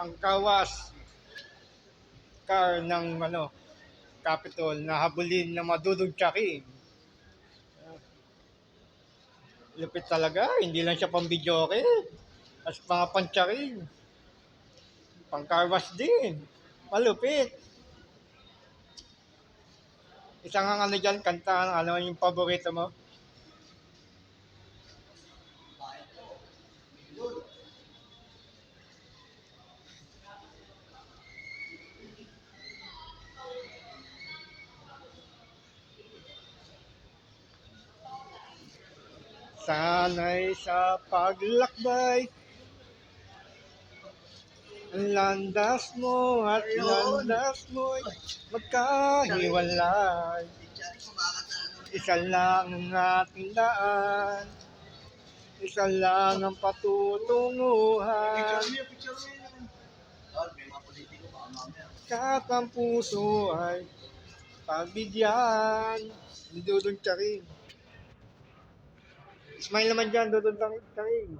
ang kawas car ng Capitol na habulin ng Madudong Chaki. Lupit talaga, hindi lang siya pang videoke. At mga pancharin, pang car wash din. Malupit. Isang ang dyan, kanta, yung paborito mo? Sana'y sa paglakbay, ang landas mo at landas mo'y magkahiwalay. Isa lang ang ating daan, isa lang ang patutunguhan. Kahit ang puso ay pagbigyan. Ni Dudong Charing. Smile naman dyan, Dudong Charing.